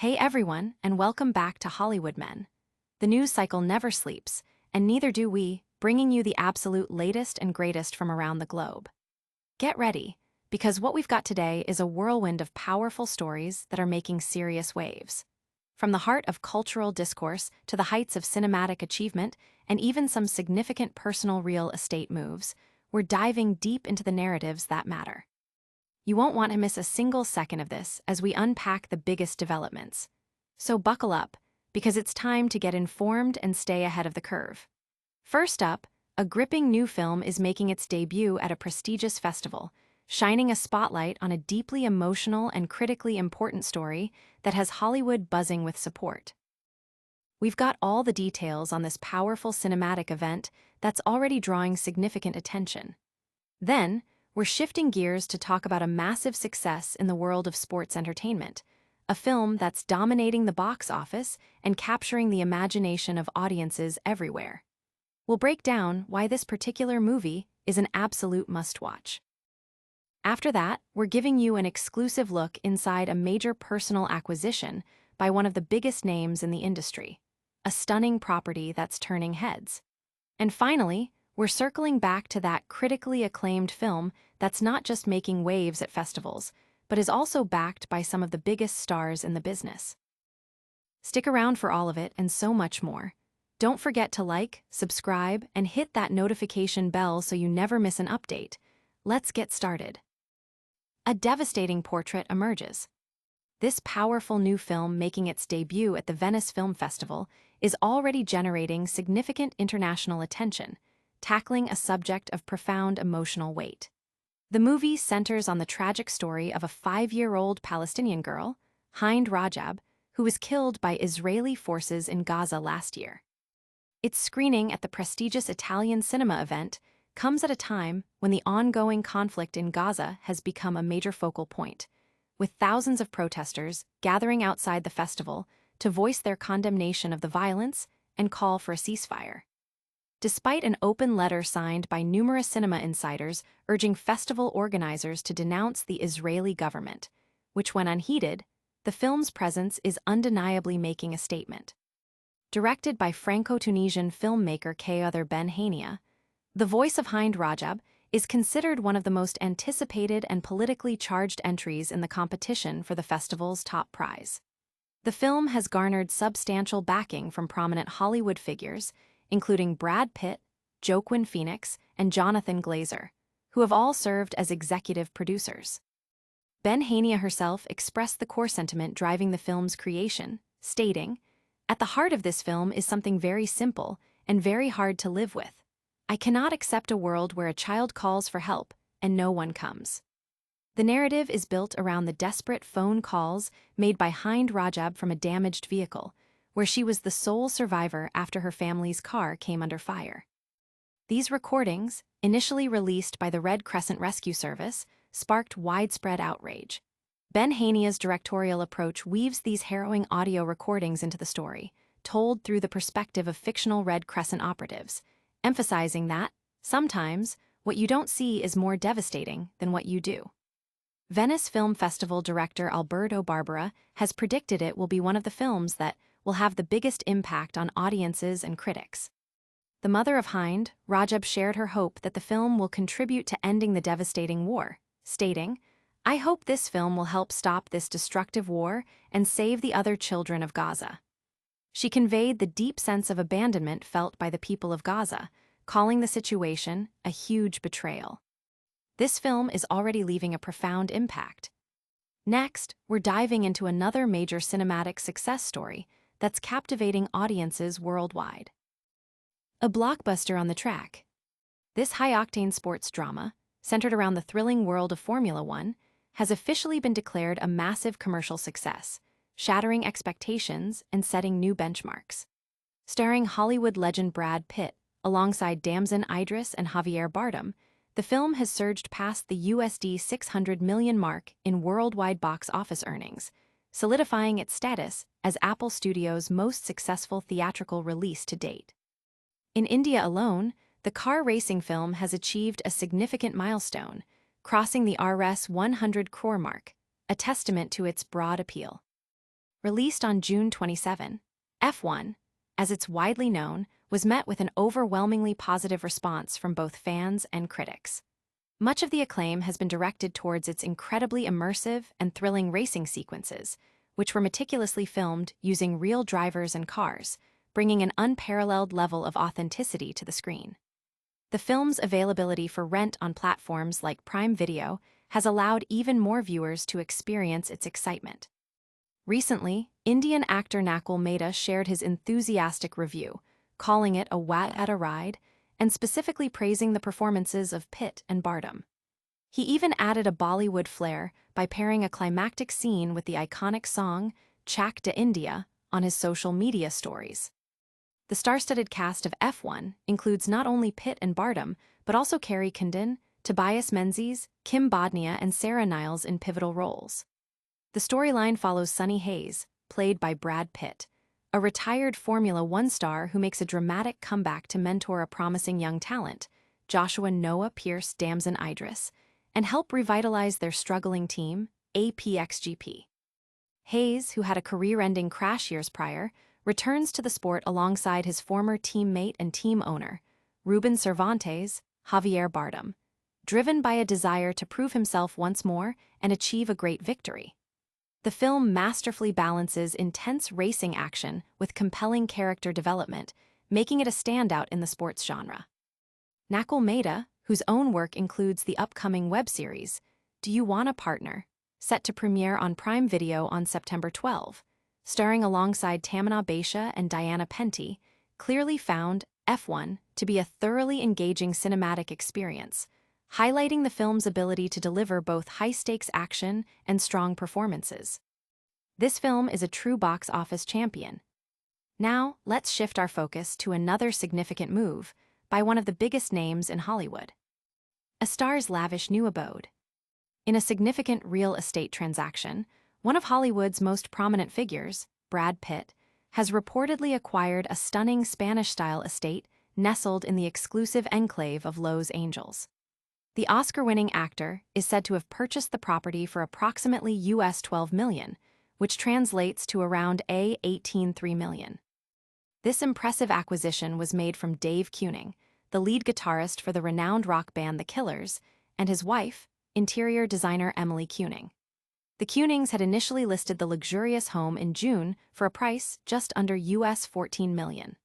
Hey everyone, and welcome back to Hollywood Men. The news cycle never sleeps, and neither do we, bringing you the absolute latest and greatest from around the globe. Get ready, because what we've got today is a whirlwind of powerful stories that are making serious waves. From the heart of cultural discourse to the heights of cinematic achievement and even some significant personal real estate moves, we're diving deep into the narratives that matter. You won't want to miss a single second of this as we unpack the biggest developments. So buckle up, because it's time to get informed and stay ahead of the curve. First up, a gripping new film is making its debut at a prestigious festival, shining a spotlight on a deeply emotional and critically important story that has Hollywood buzzing with support. We've got all the details on this powerful cinematic event that's already drawing significant attention. Then, we're shifting gears to talk about a massive success in the world of sports entertainment, a film that's dominating the box office and capturing the imagination of audiences everywhere. We'll break down why this particular movie is an absolute must-watch. After that, we're giving you an exclusive look inside a major personal acquisition by one of the biggest names in the industry, a stunning property that's turning heads. And finally, we're circling back to that critically acclaimed film that's not just making waves at festivals, but is also backed by some of the biggest stars in the business. Stick around for all of it and so much more. Don't forget to like, subscribe, and hit that notification bell so you never miss an update. Let's get started. A devastating portrait emerges. This powerful new film making its debut at the Venice Film Festival is already generating significant international attention, tackling a subject of profound emotional weight. The movie centers on the tragic story of a 5-year-old Palestinian girl, Hind Rajab, who was killed by Israeli forces in Gaza last year. Its screening at the prestigious Italian cinema event comes at a time when the ongoing conflict in Gaza has become a major focal point, with thousands of protesters gathering outside the festival to voice their condemnation of the violence and call for a ceasefire. Despite an open letter signed by numerous cinema insiders urging festival organizers to denounce the Israeli government, which went unheeded, the film's presence is undeniably making a statement. Directed by Franco-Tunisian filmmaker Kayother Ben Hania, The Voice of Hind Rajab is considered one of the most anticipated and politically charged entries in the competition for the festival's top prize. The film has garnered substantial backing from prominent Hollywood figures, including Brad Pitt, Joaquin Phoenix, and Jonathan Glazer, who have all served as executive producers. Ben Hania herself expressed the core sentiment driving the film's creation, stating, "At the heart of this film is something very simple and very hard to live with. I cannot accept a world where a child calls for help and no one comes." The narrative is built around the desperate phone calls made by Hind Rajab from a damaged vehicle, where she was the sole survivor after her family's car came under fire. These recordings, initially released by the Red Crescent Rescue Service, sparked widespread outrage. Ben Hania's directorial approach weaves these harrowing audio recordings into the story, told through the perspective of fictional Red Crescent operatives, emphasizing that, sometimes, what you don't see is more devastating than what you do. Venice Film Festival director Alberto Barbera has predicted it will be one of the films that will have the biggest impact on audiences and critics. The mother of Hind, Rajab, shared her hope that the film will contribute to ending the devastating war, stating, "I hope this film will help stop this destructive war and save the other children of Gaza." She conveyed the deep sense of abandonment felt by the people of Gaza, calling the situation a huge betrayal. This film is already leaving a profound impact. Next, we're diving into another major cinematic success story that's captivating audiences worldwide. A blockbuster on the track. This high-octane sports drama, centered around the thrilling world of Formula One, has officially been declared a massive commercial success, shattering expectations and setting new benchmarks. Starring Hollywood legend Brad Pitt, alongside Damson Idris and Javier Bardem, the film has surged past the USD 600 million mark in worldwide box office earnings, solidifying its status as Apple Studios' most successful theatrical release to date. In India alone, the car racing film has achieved a significant milestone, crossing the Rs 100 crore mark, a testament to its broad appeal. Released on June 27, F1, as it's widely known, was met with an overwhelmingly positive response from both fans and critics. Much of the acclaim has been directed towards its incredibly immersive and thrilling racing sequences, which were meticulously filmed using real drivers and cars, bringing an unparalleled level of authenticity to the screen. The film's availability for rent on platforms like Prime Video has allowed even more viewers to experience its excitement. Recently, Indian actor Nakul Mehta shared his enthusiastic review, calling it a wat at a ride, and specifically praising the performances of Pitt and Bardem. He even added a Bollywood flair by pairing a climactic scene with the iconic song Chak De India on his social media stories. The star-studded cast of F1 includes not only Pitt and Bardem, but also Kerry Condon, Tobias Menzies, Kim Bodnia, and Sarah Niles in pivotal roles. The storyline follows Sunny Hayes, played by Brad Pitt, a retired Formula One star who makes a dramatic comeback to mentor a promising young talent, Joshua Noah Pierce Damson Idris, and help revitalize their struggling team, APXGP. Hayes, who had a career-ending crash years prior, returns to the sport alongside his former teammate and team owner, Ruben Cervantes, Javier Bardem, driven by a desire to prove himself once more and achieve a great victory. The film masterfully balances intense racing action with compelling character development, making it a standout in the sports genre. Nakul Mehta, whose own work includes the upcoming web series, Do You Want a Partner?, set to premiere on Prime Video on September 12, starring alongside Tamina Baisha and Diana Penty, clearly found F1 to be a thoroughly engaging cinematic experience, highlighting the film's ability to deliver both high-stakes action and strong performances. This film is a true box office champion. Now, let's shift our focus to another significant move by one of the biggest names in Hollywood. A star's lavish new abode. In a significant real estate transaction, one of Hollywood's most prominent figures, Brad Pitt, has reportedly acquired a stunning Spanish-style estate nestled in the exclusive enclave of Los Angeles. The Oscar-winning actor is said to have purchased the property for approximately $12 million, which translates to around $18.3 million. This impressive acquisition was made from Dave Kuning, the lead guitarist for the renowned rock band The Killers, and his wife, interior designer Emily Kuning. The Kunings had initially listed the luxurious home in June for a price just under $14 million.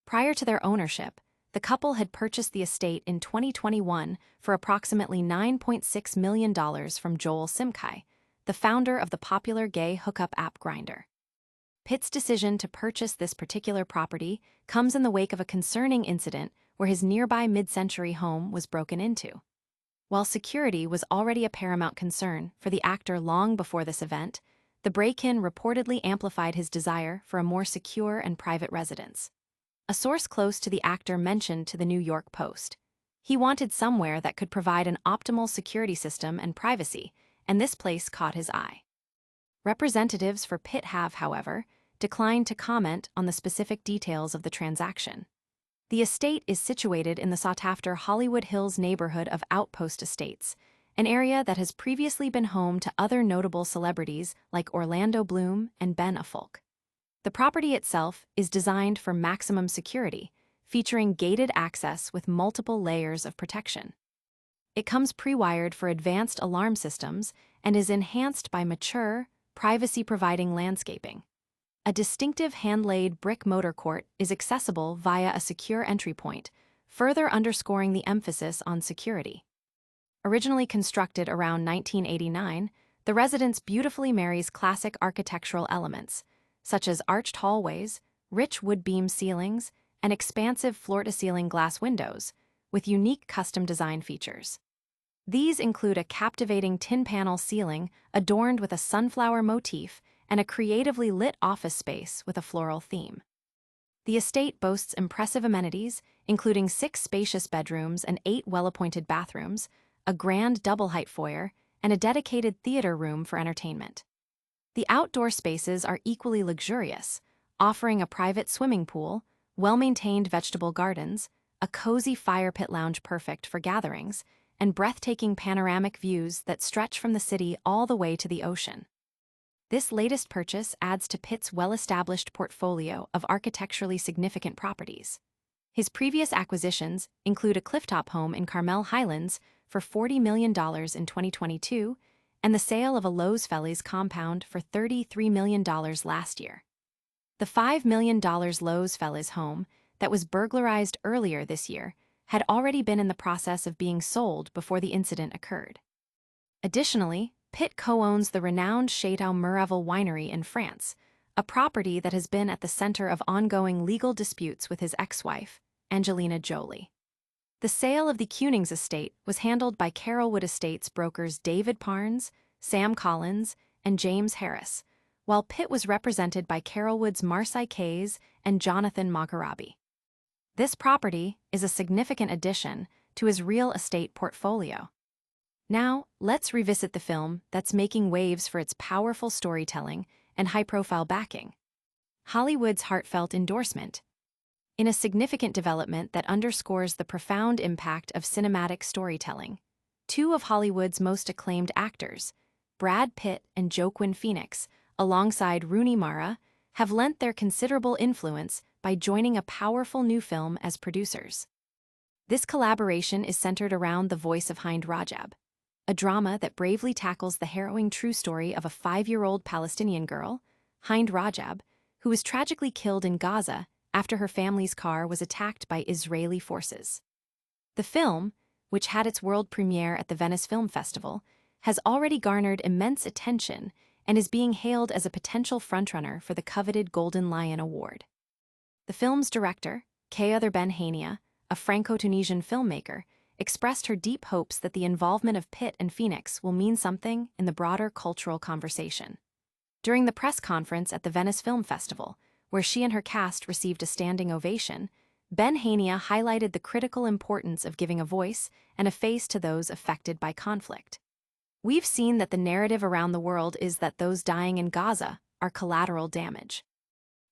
Prior to their ownership, the couple had purchased the estate in 2021 for approximately $9.6 million from Joel Simkai, the founder of the popular gay hookup app Grindr. Pitt's decision to purchase this particular property comes in the wake of a concerning incident where his nearby mid-century home was broken into. While security was already a paramount concern for the actor long before this event, the break-in reportedly amplified his desire for a more secure and private residence. A source close to the actor mentioned to the New York Post. He wanted somewhere that could provide an optimal security system and privacy, and this place caught his eye. Representatives for Pitt have, however, declined to comment on the specific details of the transaction. The estate is situated in the sought-after Hollywood Hills neighborhood of Outpost Estates, an area that has previously been home to other notable celebrities like Orlando Bloom and Ben Affleck. The property itself is designed for maximum security, featuring gated access with multiple layers of protection. It comes pre-wired for advanced alarm systems and is enhanced by mature, privacy-providing landscaping. A distinctive hand-laid brick motor court is accessible via a secure entry point, further underscoring the emphasis on security. Originally constructed around 1989, the residence beautifully marries classic architectural elements, such as arched hallways, rich wood beam ceilings, and expansive floor-to-ceiling glass windows, with unique custom design features. These include a captivating tin panel ceiling adorned with a sunflower motif and a creatively lit office space with a floral theme. The estate boasts impressive amenities, including 6 spacious bedrooms and 8 well-appointed bathrooms, a grand double-height foyer, and a dedicated theater room for entertainment. The outdoor spaces are equally luxurious, offering a private swimming pool, well-maintained vegetable gardens, a cozy fire pit lounge perfect for gatherings, and breathtaking panoramic views that stretch from the city all the way to the ocean. This latest purchase adds to Pitt's well-established portfolio of architecturally significant properties. His previous acquisitions include a clifftop home in Carmel Highlands for $40 million in 2022 and the sale of a Lowe's Fellies compound for $33 million last year. The $5 million Lowe's Fellies home that was burglarized earlier this year had already been in the process of being sold before the incident occurred. Additionally, Pitt co-owns the renowned Chateau Miraval winery in France, a property that has been at the center of ongoing legal disputes with his ex-wife, Angelina Jolie. The sale of the Cunings estate was handled by Carolwood Estates brokers David Parnes, Sam Collins, and James Harris, while Pitt was represented by Carolwood's Marcy Kays and Jonathan Magharabi. This property is a significant addition to his real estate portfolio. Now, let's revisit the film that's making waves for its powerful storytelling and high-profile backing: Hollywood's heartfelt endorsement. In a significant development that underscores the profound impact of cinematic storytelling, two of Hollywood's most acclaimed actors, Brad Pitt and Joaquin Phoenix, alongside Rooney Mara, have lent their considerable influence by joining a powerful new film as producers. This collaboration is centered around The Voice of Hind Rajab, a drama that bravely tackles the harrowing true story of a 5-year-old Palestinian girl, Hind Rajab, who was tragically killed in Gaza after her family's car was attacked by Israeli forces. The film, which had its world premiere at the Venice Film Festival, has already garnered immense attention and is being hailed as a potential frontrunner for the coveted Golden Lion Award. The film's director, Kayother Ben-Hania, a Franco-Tunisian filmmaker, expressed her deep hopes that the involvement of Pitt and Phoenix will mean something in the broader cultural conversation. During the press conference at the Venice Film Festival, where she and her cast received a standing ovation, Ben-Hania highlighted the critical importance of giving a voice and a face to those affected by conflict. "We've seen that the narrative around the world is that those dying in Gaza are collateral damage.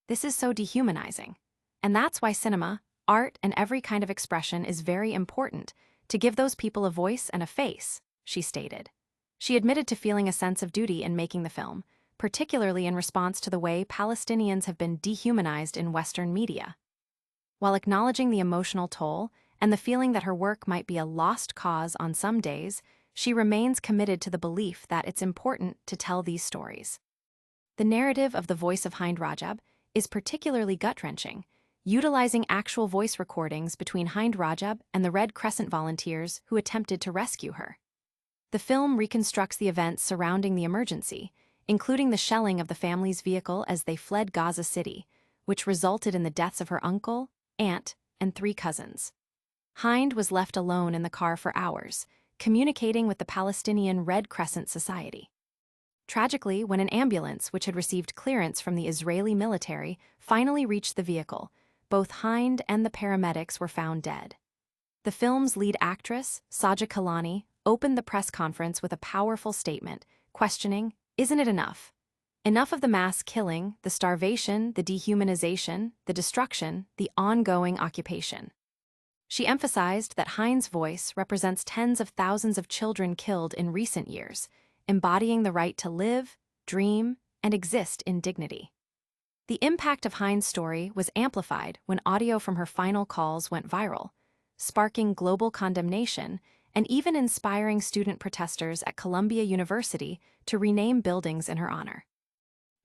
This is so dehumanizing. And that's why cinema, art, and every kind of expression is very important, to give those people a voice and a face," she stated. She admitted to feeling a sense of duty in making the film, particularly in response to the way Palestinians have been dehumanized in Western media. While acknowledging the emotional toll and the feeling that her work might be a lost cause on some days, she remains committed to the belief that it's important to tell these stories. The narrative of The Voice of Hind Rajab is particularly gut-wrenching, utilizing actual voice recordings between Hind Rajab and the Red Crescent volunteers who attempted to rescue her. The film reconstructs the events surrounding the emergency, including the shelling of the family's vehicle as they fled Gaza City, which resulted in the deaths of her uncle, aunt, and 3 cousins. Hind was left alone in the car for hours, communicating with the Palestinian Red Crescent Society. Tragically, when an ambulance, which had received clearance from the Israeli military, finally reached the vehicle, both Hind and the paramedics were found dead. The film's lead actress, Saja Kalani, opened the press conference with a powerful statement, questioning, "Isn't it enough? Enough of the mass killing, the starvation, the dehumanization, the destruction, the ongoing occupation." She emphasized that Hind's voice represents tens of thousands of children killed in recent years, embodying the right to live, dream, and exist in dignity. The impact of Hind's story was amplified when audio from her final calls went viral, sparking global condemnation and even inspiring student protesters at Columbia University to rename buildings in her honor.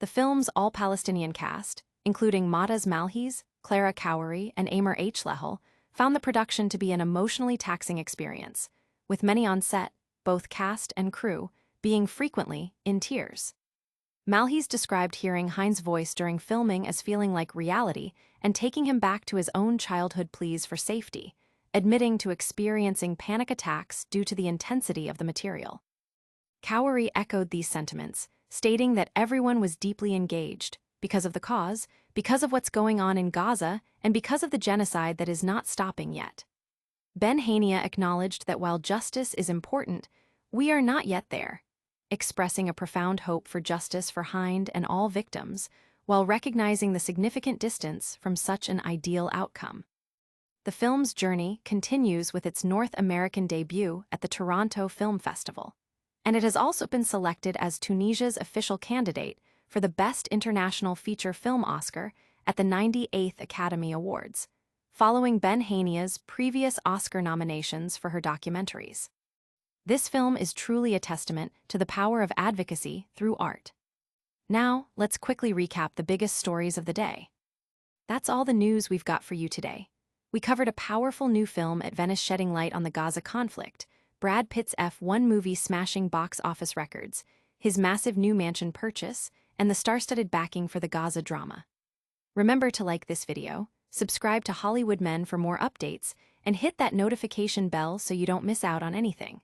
The film's all-Palestinian cast, including Mahtaz Malhiz, Clara Cowery, and Amr H. Lehel, found the production to be an emotionally taxing experience, with many on set, both cast and crew, being frequently in tears. Malhiz described hearing Hind's voice during filming as feeling like reality and taking him back to his own childhood pleas for safety, admitting to experiencing panic attacks due to the intensity of the material. Cowery echoed these sentiments, stating that everyone was deeply engaged because of the cause, because of what's going on in Gaza, and because of the genocide that is not stopping yet. Ben-Hania acknowledged that while justice is important, we are not yet there, expressing a profound hope for justice for Hind and all victims, while recognizing the significant distance from such an ideal outcome. The film's journey continues with its North American debut at the Toronto Film Festival, and it has also been selected as Tunisia's official candidate for the Best International Feature Film Oscar at the 98th Academy Awards, following Ben Hania's previous Oscar nominations for her documentaries. This film is truly a testament to the power of advocacy through art. Now, let's quickly recap the biggest stories of the day. That's all the news we've got for you today. We covered a powerful new film at Venice shedding light on the Gaza conflict, Brad Pitt's F1 movie smashing box office records, his massive new mansion purchase, and the star-studded backing for the Gaza drama. Remember to like this video, subscribe to Hollywood Men for more updates, and hit that notification bell so you don't miss out on anything.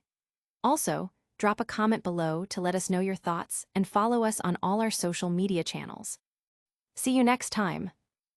Also, drop a comment below to let us know your thoughts and follow us on all our social media channels. See you next time.